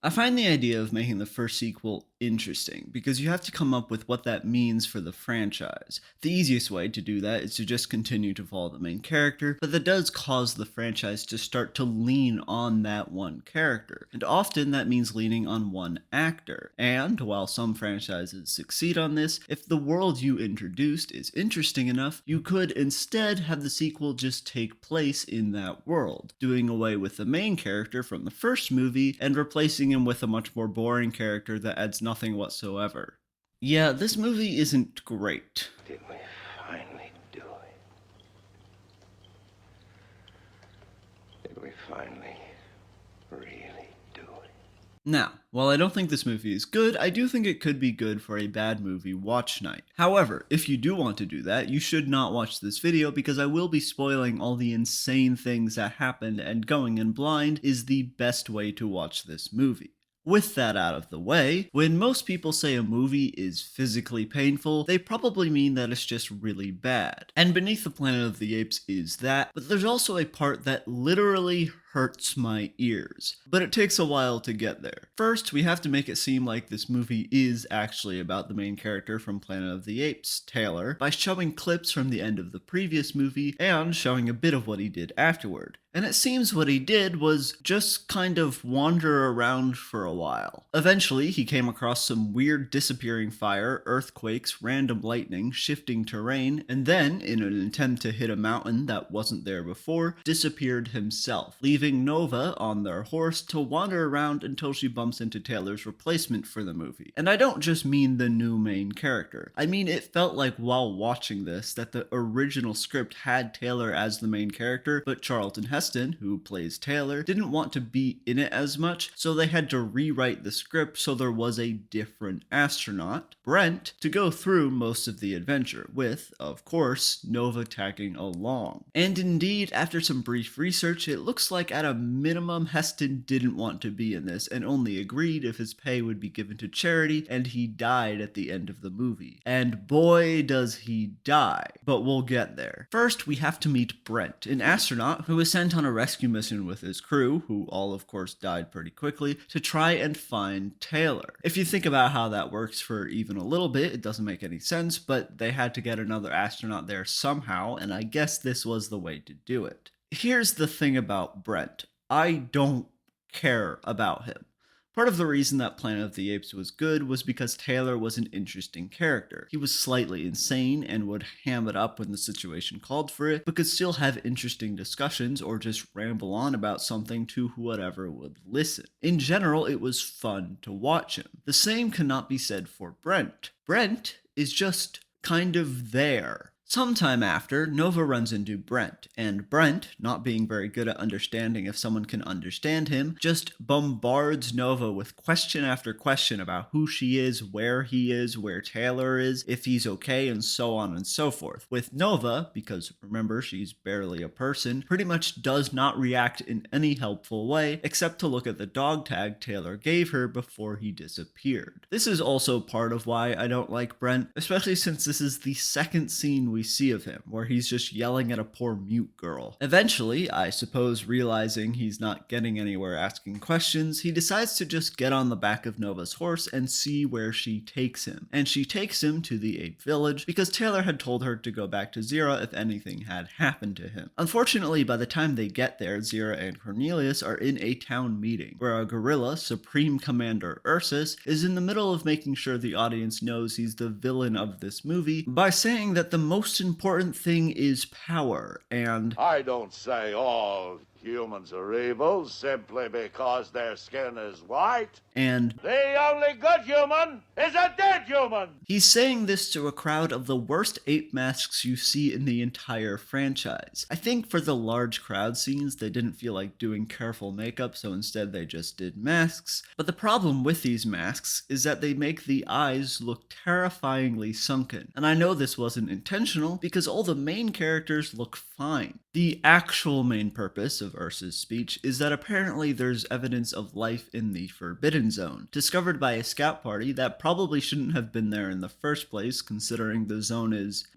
I find the idea of making the first sequel interesting because you have to come up with what that means for the franchise. The easiest way to do that is to just continue to follow the main character, but that does cause the franchise to start to lean on that one character. And often that means leaning on one actor. And while some franchises succeed on this, if the world you introduced is interesting enough, you could instead have the sequel just take place in that world, doing away with the main character from the first movie and replacing him with a much more boring character that adds nothing whatsoever. Yeah, this movie isn't great. Did we finally do it? Did we finally really do it? Now, while I don't think this movie is good, I do think it could be good for a bad movie watch night. However, if you do want to do that, you should not watch this video because I will be spoiling all the insane things that happened, and going in blind is the best way to watch this movie. With that out of the way, when most people say a movie is physically painful, they probably mean that it's just really bad. And Beneath the Planet of the Apes is that, but there's also a part that literally hurts my ears. But it takes a while to get there. First, we have to make it seem like this movie is actually about the main character from Planet of the Apes, Taylor, by showing clips from the end of the previous movie and showing a bit of what he did afterward. And it seems what he did was just kind of wander around for a while. Eventually, he came across some weird disappearing fire, earthquakes, random lightning, shifting terrain, and then, in an attempt to hit a mountain that wasn't there before, disappeared himself, leaving Nova on their horse to wander around until she bumps into Taylor's replacement for the movie. And I don't just mean the new main character. I mean it felt like while watching this that the original script had Taylor as the main character, but Charlton Heston, who plays Taylor, didn't want to be in it as much, so they had to rewrite the script so there was a different astronaut, Brent, to go through most of the adventure, with, of course, Nova tagging along. And indeed, after some brief research, it looks like at a minimum Heston didn't want to be in this and only agreed if his pay would be given to charity, and he died at the end of the movie. And boy does he die, but we'll get there. First, we have to meet Brent, an astronaut who is sent on a rescue mission with his crew, who all of course died pretty quickly, to try and find Taylor. If you think about how that works for even a little bit, it doesn't make any sense, but they had to get another astronaut there somehow, and I guess this was the way to do it. Here's the thing about Brent. I don't care about him. Part of the reason that Planet of the Apes was good was because Taylor was an interesting character. He was slightly insane and would ham it up when the situation called for it, but could still have interesting discussions or just ramble on about something to whoever would listen. In general, it was fun to watch him. The same cannot be said for Brent. Brent is just kind of there. Sometime after, Nova runs into Brent, and Brent, not being very good at understanding if someone can understand him, just bombards Nova with question after question about who she is, where he is, where Taylor is, if he's okay, and so on and so forth. With Nova, because remember she's barely a person, pretty much does not react in any helpful way, except to look at the dog tag Taylor gave her before he disappeared. This is also part of why I don't like Brent, especially since this is the second scene we see of him, where he's just yelling at a poor mute girl. Eventually, I suppose realizing he's not getting anywhere asking questions, he decides to just get on the back of Nova's horse and see where she takes him. And she takes him to the ape village because Taylor had told her to go back to Zira if anything had happened to him. Unfortunately, by the time they get there, Zira and Cornelius are in a town meeting, where a gorilla, Supreme Commander Ursus, is in the middle of making sure the audience knows he's the villain of this movie by saying that the most important thing is power, and I don't say all humans are evil simply because their skin is white. And The only good human is a dead human. he's saying this to a crowd of the worst ape masks you see in the entire franchise. I think for the large crowd scenes, they didn't feel like doing careful makeup, so instead they just did masks. But the problem with these masks is that they make the eyes look terrifyingly sunken. And I know this wasn't intentional because all the main characters look fine. The actual main purpose of of Ursa's speech is that apparently there's evidence of life in the Forbidden Zone, discovered by a scout party that probably shouldn't have been there in the first place, considering the zone is,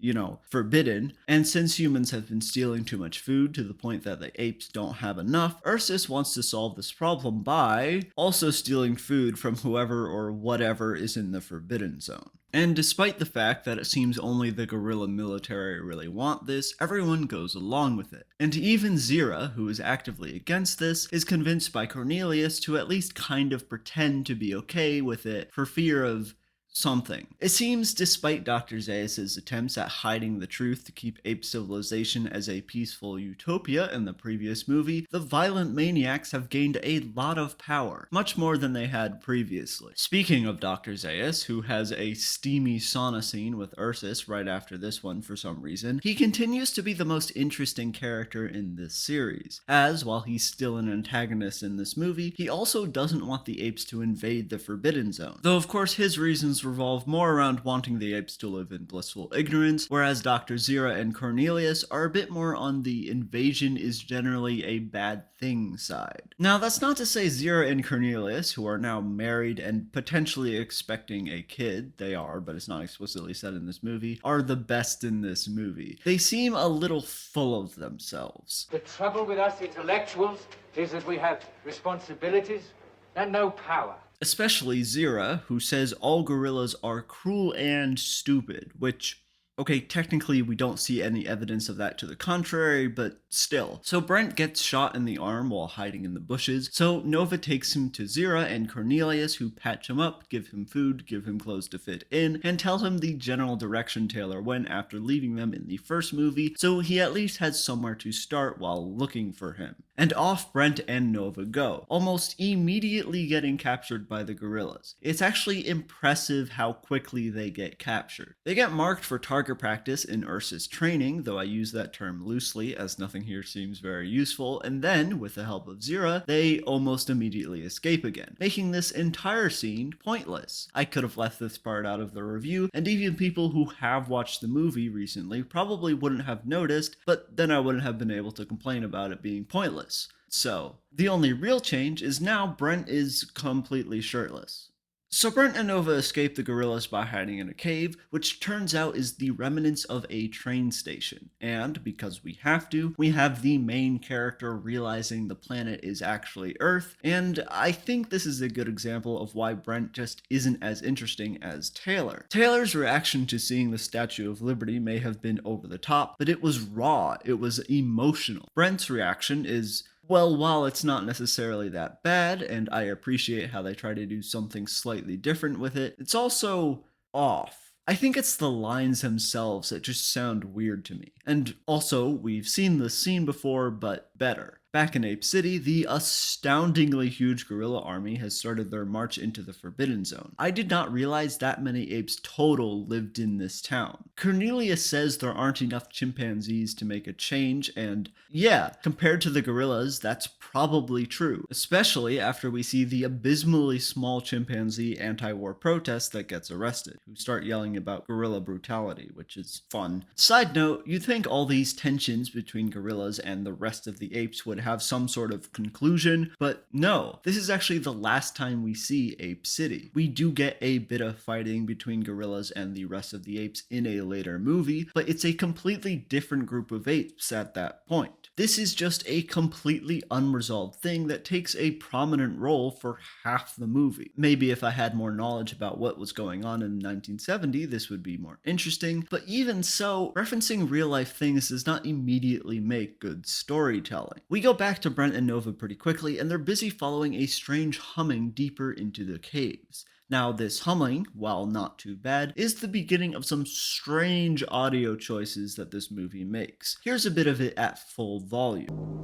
forbidden. And since humans have been stealing too much food to the point that the apes don't have enough, Ursus wants to solve this problem by also stealing food from whoever or whatever is in the Forbidden Zone. And despite the fact that it seems only the guerrilla military really want this, everyone goes along with it. And even Zira, who is actively against this, is convinced by Cornelius to at least kind of pretend to be okay with it for fear of something. It seems, despite Dr. Zaius' attempts at hiding the truth to keep ape civilization as a peaceful utopia in the previous movie, the violent maniacs have gained a lot of power, much more than they had previously. Speaking of Dr. Zaius, who has a steamy sauna scene with Ursus right after this one for some reason, he continues to be the most interesting character in this series, as while he's still an antagonist in this movie, he also doesn't want the apes to invade the Forbidden Zone, though of course his reasons revolve more around wanting the apes to live in blissful ignorance, whereas Dr. Zira and Cornelius are a bit more on the invasion is generally a bad thing side. Now, that's not to say Zira and Cornelius, who are now married and potentially expecting a kid, they are, but it's not explicitly said in this movie, are the best in this movie. They seem a little full of themselves. The trouble with us intellectuals is that we have responsibilities and no power. Especially Zira, who says all gorillas are cruel and stupid, which, okay, technically we don't see any evidence of that to the contrary, but still. So Brent gets shot in the arm while hiding in the bushes, so Nova takes him to Zira and Cornelius, who patch him up, give him food, give him clothes to fit in, and tell him the general direction Taylor went after leaving them in the first movie, so he at least has somewhere to start while looking for him. And off Brent and Nova go, almost immediately getting captured by the gorillas. It's actually impressive how quickly they get captured. They get marked for target practice in Ursa's training, though I use that term loosely as nothing here seems very useful, and then, with the help of Zira, they almost immediately escape again, making this entire scene pointless. I could have left this part out of the review, and even people who have watched the movie recently probably wouldn't have noticed, but then I wouldn't have been able to complain about it being pointless. So, the only real change is now Brent is completely shirtless. So Brent and Nova escape the gorillas by hiding in a cave, which turns out is the remnants of a train station. And because we have to, we have the main character realizing the planet is actually Earth, and I think this is a good example of why Brent just isn't as interesting as Taylor. Taylor's reaction to seeing the Statue of Liberty may have been over the top, but it was raw, it was emotional. Brent's reaction is, well, while it's not necessarily that bad, and I appreciate how they try to do something slightly different with it, it's also off. I think it's the lines themselves that just sound weird to me. And also, we've seen this scene before, but better. Back in Ape City, the astoundingly huge gorilla army has started their march into the Forbidden Zone. I did not realize that many apes total lived in this town. Cornelius says there aren't enough chimpanzees to make a change, and yeah, compared to the gorillas, that's probably true, especially after we see the abysmally small chimpanzee anti-war protest that gets arrested, who start yelling about gorilla brutality, which is fun. Side note, you'd think all these tensions between gorillas and the rest of the apes would have some sort of conclusion, but no, this is actually the last time we see Ape City. We do get a bit of fighting between gorillas and the rest of the apes in a later movie, but it's a completely different group of apes at that point. This is just a completely unresolved thing that takes a prominent role for half the movie. Maybe if I had more knowledge about what was going on in 1970, this would be more interesting, but even so, referencing real life things does not immediately make good storytelling. We go back to Brent and Nova pretty quickly, and they're busy following a strange humming deeper into the caves. Now, this humming, while not too bad, is the beginning of some strange audio choices that this movie makes. Here's a bit of it at full volume.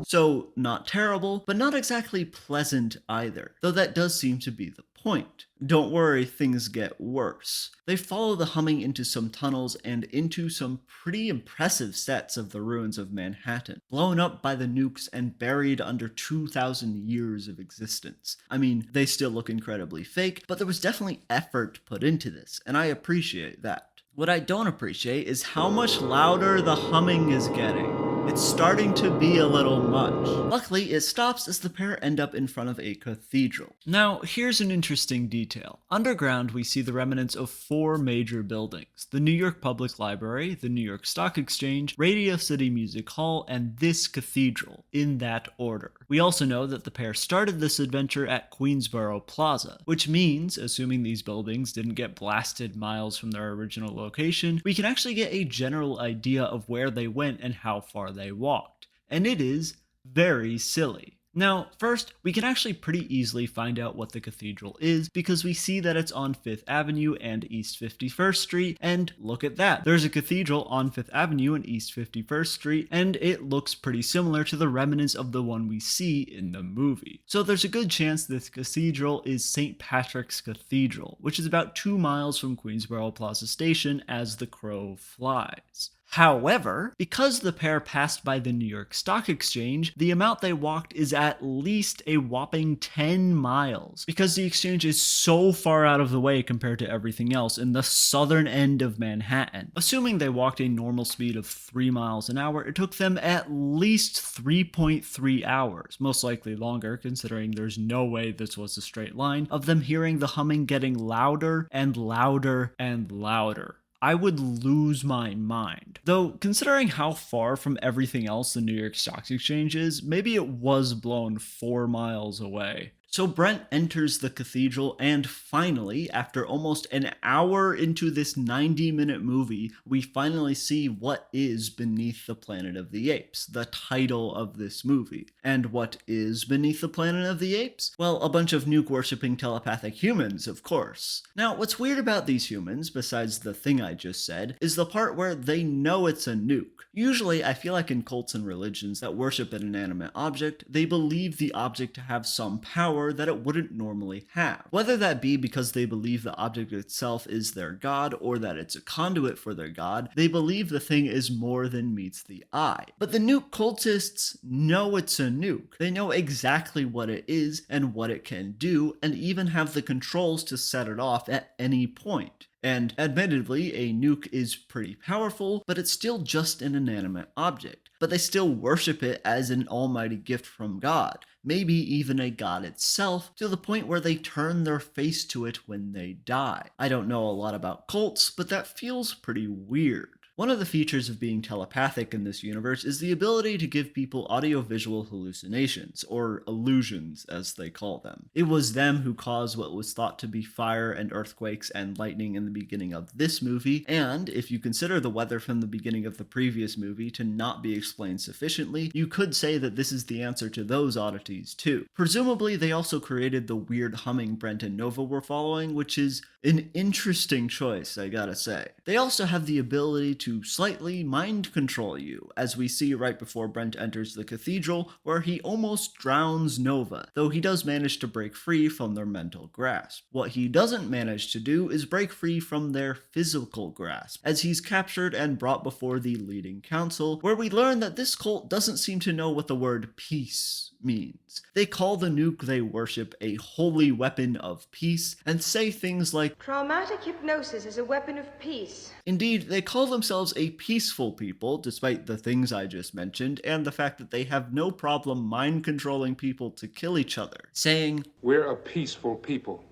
So, not terrible, but not exactly pleasant either, though that does seem to be the point. Don't worry, things get worse. They follow the humming into some tunnels and into some pretty impressive sets of the ruins of Manhattan, blown up by the nukes and buried under 2,000 years of existence. I mean, they still look incredibly fake, but there was definitely effort put into this, and I appreciate that. What I don't appreciate is how much louder the humming is getting. It's starting to be a little much. Luckily, it stops as the pair end up in front of a cathedral. Now, here's an interesting detail. Underground, we see the remnants of 4 major buildings: the New York Public Library, the New York Stock Exchange, Radio City Music Hall, and this cathedral, in that order. We also know that the pair started this adventure at Queensboro Plaza, which means, assuming these buildings didn't get blasted miles from their original location, we can actually get a general idea of where they went and how far they walked. And it is very silly. Now, first, we can actually pretty easily find out what the cathedral is because we see that it's on 5th Avenue and East 51st Street, and look at that. There's a cathedral on 5th Avenue and East 51st Street, and it looks pretty similar to the remnants of the one we see in the movie. So there's a good chance this cathedral is St. Patrick's Cathedral, which is about 2 miles from Queensboro Plaza Station as the crow flies. However, because the pair passed by the New York Stock Exchange, the amount they walked is at least a whopping 10 miles, because the exchange is so far out of the way compared to everything else in the southern end of Manhattan. Assuming they walked a normal speed of 3 miles an hour, it took them at least 3.3 hours, most likely longer considering there's no way this was a straight line, of them hearing the humming getting louder and louder and louder. I would lose my mind. Though, considering how far from everything else the New York Stock Exchange is, maybe it was blown 4 miles away. So Brent enters the cathedral, and finally, after almost an hour into this 90-minute movie, we finally see what is Beneath the Planet of the Apes, the title of this movie. And what is Beneath the Planet of the Apes? Well, a bunch of nuke-worshipping telepathic humans, of course. Now, what's weird about these humans, besides the thing I just said, is the part where they know it's a nuke. Usually, I feel like in cults and religions that worship an inanimate object, they believe the object to have some power that it wouldn't normally have. Whether that be because they believe the object itself is their god or that it's a conduit for their god, they believe the thing is more than meets the eye. But the nuke cultists know it's a nuke. They know exactly what it is and what it can do, and even have the controls to set it off at any point. And admittedly, a nuke is pretty powerful, but it's still just an inanimate object. But they still worship it as an almighty gift from God, maybe even a god itself, to the point where they turn their face to it when they die. I don't know a lot about cults, but that feels pretty weird. One of the features of being telepathic in this universe is the ability to give people audiovisual hallucinations, or illusions as they call them. It was them who caused what was thought to be fire and earthquakes and lightning in the beginning of this movie, and if you consider the weather from the beginning of the previous movie to not be explained sufficiently, you could say that this is the answer to those oddities too. Presumably they also created the weird humming Brent and Nova were following, which is an interesting choice, I gotta say. They also have the ability to slightly mind control you, as we see right before Brent enters the cathedral, where he almost drowns Nova, though he does manage to break free from their mental grasp. What he doesn't manage to do is break free from their physical grasp, as he's captured and brought before the leading council, where we learn that this cult doesn't seem to know what the word peace means. They call the nuke they worship a holy weapon of peace, and say things like, "Traumatic hypnosis is a weapon of peace." Indeed, they call themselves a peaceful people, despite the things I just mentioned, and the fact that they have no problem mind-controlling people to kill each other, saying, "We're a peaceful people.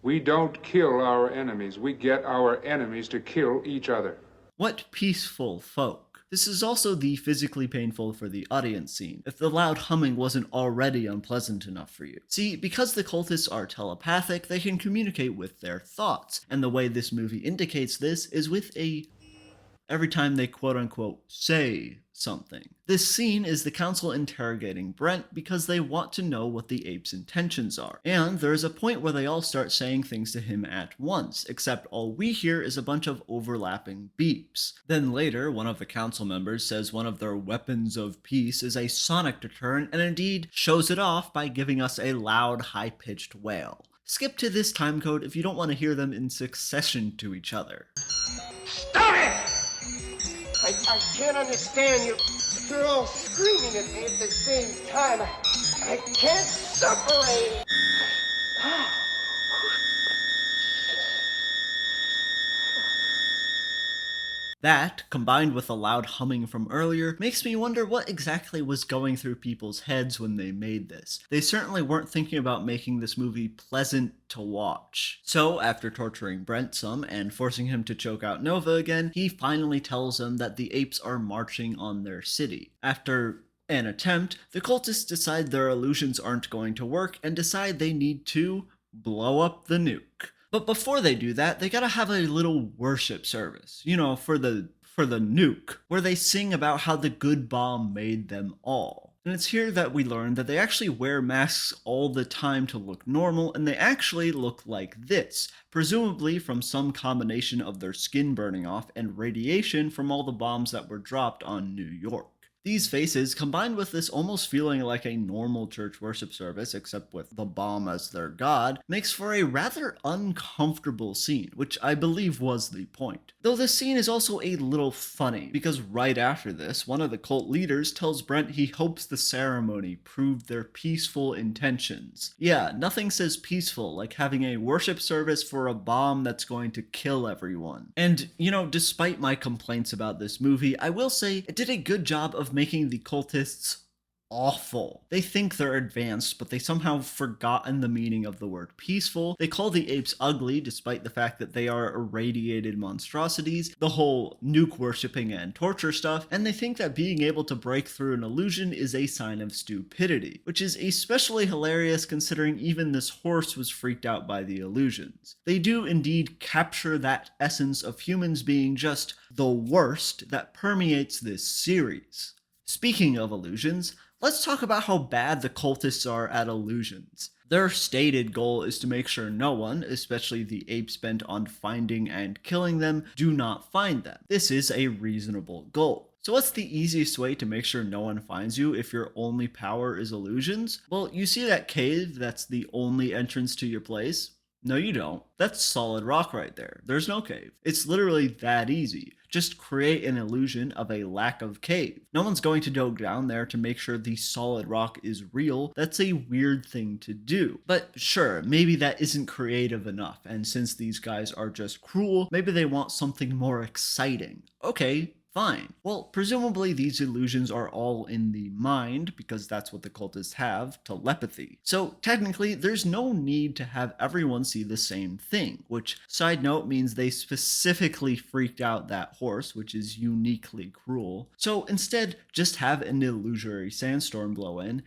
We don't kill our enemies. We get our enemies to kill each other." What peaceful folk. This is also the physically painful for the audience scene, if the loud humming wasn't already unpleasant enough for you. See, because the cultists are telepathic, they can communicate with their thoughts, and the way this movie indicates this is with every time they quote-unquote say something. This scene is the council interrogating Brent because they want to know what the ape's intentions are. And there's a point where they all start saying things to him at once, except all we hear is a bunch of overlapping beeps. Then later, one of the council members says one of their weapons of peace is a sonic deterrent, and indeed shows it off by giving us a loud, high-pitched wail. Skip to this time code if you don't want to hear them in succession to each other. Stop it! I can't understand you. You're all screaming at me at the same time. I can't separate. That, combined with the loud humming from earlier, makes me wonder what exactly was going through people's heads when they made this. They certainly weren't thinking about making this movie pleasant to watch. So, after torturing Brent some and forcing him to choke out Nova again, he finally tells them that the apes are marching on their city. After an attempt, the cultists decide their illusions aren't going to work and decide they need to blow up the nuke. But before they do that, they gotta have a little worship service, for the nuke, where they sing about how the good bomb made them all. And it's here that we learn that they actually wear masks all the time to look normal, and they actually look like this, presumably from some combination of their skin burning off and radiation from all the bombs that were dropped on New York. These faces, combined with this almost feeling like a normal church worship service, except with the bomb as their god, makes for a rather uncomfortable scene, which I believe was the point. Though this scene is also a little funny, because right after this, one of the cult leaders tells Brent he hopes the ceremony proved their peaceful intentions. Yeah, nothing says peaceful like having a worship service for a bomb that's going to kill everyone. And, despite my complaints about this movie, I will say it did a good job of making the cultists awful. They think they're advanced, but they somehow forgotten the meaning of the word peaceful. They call the apes ugly, despite the fact that they are irradiated monstrosities, the whole nuke worshipping and torture stuff, and they think that being able to break through an illusion is a sign of stupidity, which is especially hilarious considering even this horse was freaked out by the illusions. They do indeed capture that essence of humans being just the worst that permeates this series. Speaking of illusions, let's talk about how bad the cultists are at illusions. Their stated goal is to make sure no one, especially the apes bent on finding and killing them, do not find them. This is a reasonable goal. So what's the easiest way to make sure no one finds you if your only power is illusions? Well, you see that cave that's the only entrance to your place? No, you don't. That's solid rock right there. There's no cave. It's literally that easy. Just create an illusion of a lack of cave. No one's going to go down there to make sure the solid rock is real. That's a weird thing to do. But sure, maybe that isn't creative enough, and since these guys are just cruel, maybe they want something more exciting. Okay, fine. Well, presumably these illusions are all in the mind, because that's what the cultists have, telepathy. So technically, there's no need to have everyone see the same thing, which, side note, means they specifically freaked out that horse, which is uniquely cruel. So instead, just have an illusory sandstorm blow in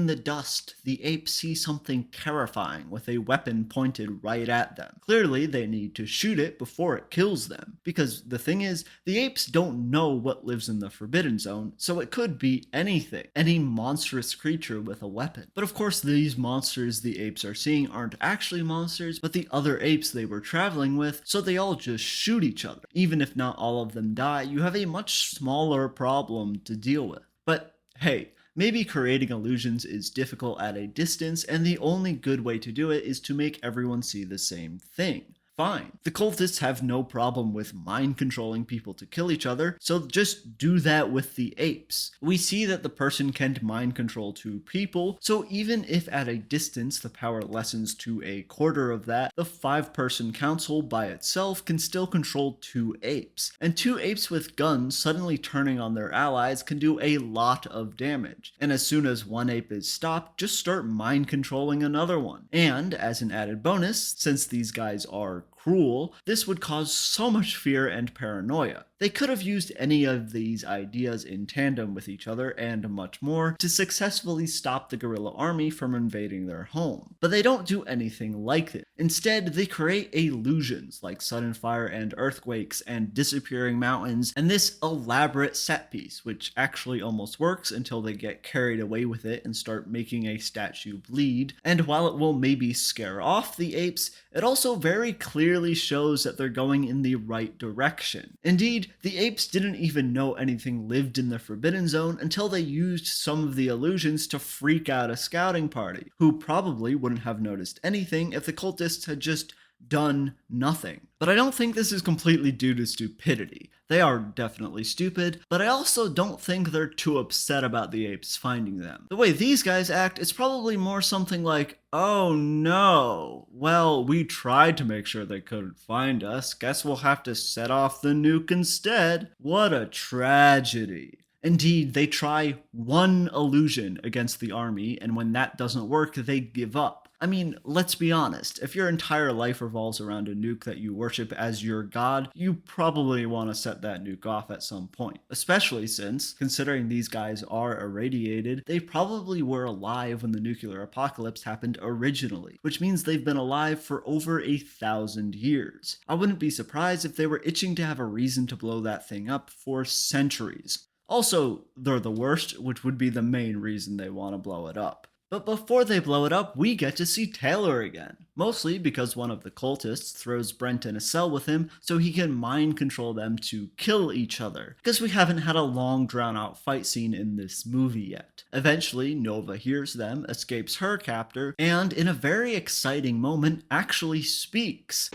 the dust, the apes see something terrifying with a weapon pointed right at them. Clearly, they need to shoot it before it kills them, because the thing is, the apes don't know what lives in the Forbidden Zone, so it could be anything, any monstrous creature with a weapon. But of course, these monsters the apes are seeing aren't actually monsters, but the other apes they were traveling with, so they all just shoot each other. Even if not all of them die, you have a much smaller problem to deal with. But hey, maybe creating illusions is difficult at a distance, and the only good way to do it is to make everyone see the same thing. Fine. The cultists have no problem with mind controlling people to kill each other, so just do that with the apes. We see that the person can mind control two people, so even if at a distance the power lessens to a quarter of that, the 5-person council by itself can still control 2 apes. And 2 apes with guns suddenly turning on their allies can do a lot of damage. And as soon as one ape is stopped, just start mind controlling another one. And as an added bonus, since these guys are cruel, this would cause so much fear and paranoia. They could have used any of these ideas in tandem with each other and much more to successfully stop the guerrilla army from invading their home. But they don't do anything like this. Instead, they create illusions like sudden fire and earthquakes and disappearing mountains and this elaborate set piece, which actually almost works until they get carried away with it and start making a statue bleed. And while it will maybe scare off the apes, it also very clearly shows that they're going in the right direction. Indeed, the apes didn't even know anything lived in the Forbidden Zone until they used some of the illusions to freak out a scouting party, who probably wouldn't have noticed anything if the cultists had just done nothing. But I don't think this is completely due to stupidity. They are definitely stupid, but I also don't think they're too upset about the apes finding them. The way these guys act, it's probably more something like, oh no, well, we tried to make sure they couldn't find us. Guess we'll have to set off the nuke instead. What a tragedy. Indeed, they try one illusion against the army, and when that doesn't work, they give up. I mean, let's be honest, if your entire life revolves around a nuke that you worship as your god, you probably want to set that nuke off at some point. Especially since, considering these guys are irradiated, they probably were alive when the nuclear apocalypse happened originally, which means they've been alive for over 1,000 years. I wouldn't be surprised if they were itching to have a reason to blow that thing up for centuries. Also, they're the worst, which would be the main reason they want to blow it up. But before they blow it up, we get to see Taylor again. Mostly because one of the cultists throws Brent in a cell with him so he can mind control them to kill each other. Because we haven't had a long drawn out fight scene in this movie yet. Eventually, Nova hears them, escapes her captor, and in a very exciting moment actually speaks.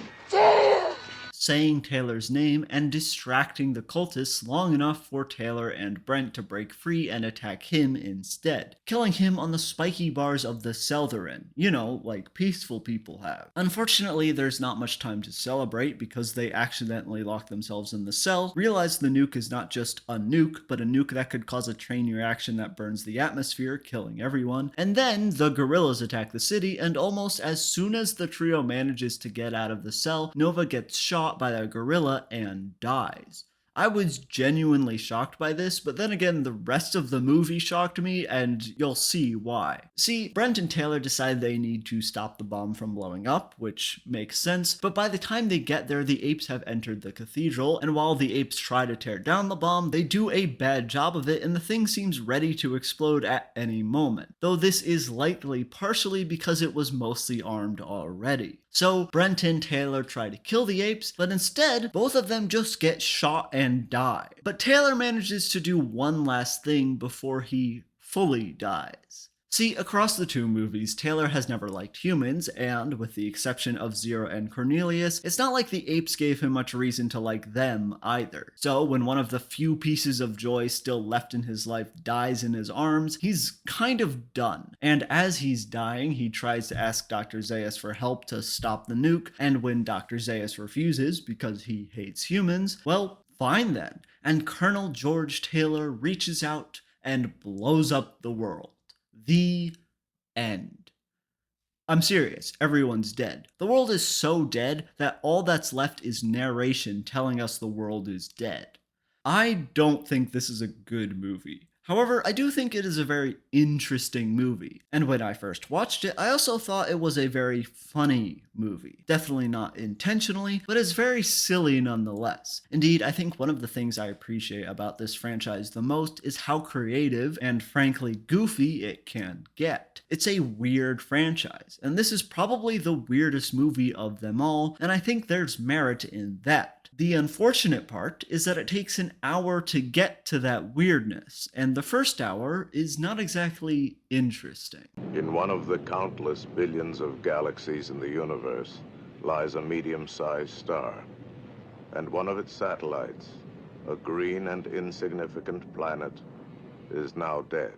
Saying Taylor's name and distracting the cultists long enough for Taylor and Brent to break free and attack him instead, killing him on the spiky bars of the cell they're in, you know, like peaceful people have. Unfortunately, there's not much time to celebrate because they accidentally lock themselves in the cell, realize the nuke is not just a nuke, but a nuke that could cause a chain reaction that burns the atmosphere, killing everyone, and then the guerrillas attack the city, and almost as soon as the trio manages to get out of the cell, Nova gets shot by a gorilla and dies. I was genuinely shocked by this, but then again, the rest of the movie shocked me, and you'll see why. See, Brent and Taylor decide they need to stop the bomb from blowing up, which makes sense, but by the time they get there, the apes have entered the cathedral, and while the apes try to tear down the bomb, they do a bad job of it, and the thing seems ready to explode at any moment. Though this is likely partially because it was mostly armed already. So Brent and Taylor try to kill the apes, but instead, both of them just get shot and die. But Taylor manages to do one last thing before he fully dies. See, across the two movies, Taylor has never liked humans, and with the exception of Zero and Cornelius, it's not like the apes gave him much reason to like them either. So when one of the few pieces of joy still left in his life dies in his arms, he's kind of done. And as he's dying, he tries to ask Dr. Zaius for help to stop the nuke, and when Dr. Zaius refuses because he hates humans, well, fine then. And Colonel George Taylor reaches out and blows up the world. The end. I'm serious, everyone's dead. The world is so dead that all that's left is narration telling us the world is dead. I don't think this is a good movie. However, I do think it is a very interesting movie. And when I first watched it, I also thought it was a very funny movie. Definitely not intentionally, but it's very silly nonetheless. Indeed, I think one of the things I appreciate about this franchise the most is how creative and frankly goofy it can get. It's a weird franchise, and this is probably the weirdest movie of them all, and I think there's merit in that. The unfortunate part is that it takes an hour to get to that weirdness, and the first hour is not exactly interesting. In one of the countless billions of galaxies in the universe lies a medium-sized star, and one of its satellites, a green and insignificant planet, is now dead.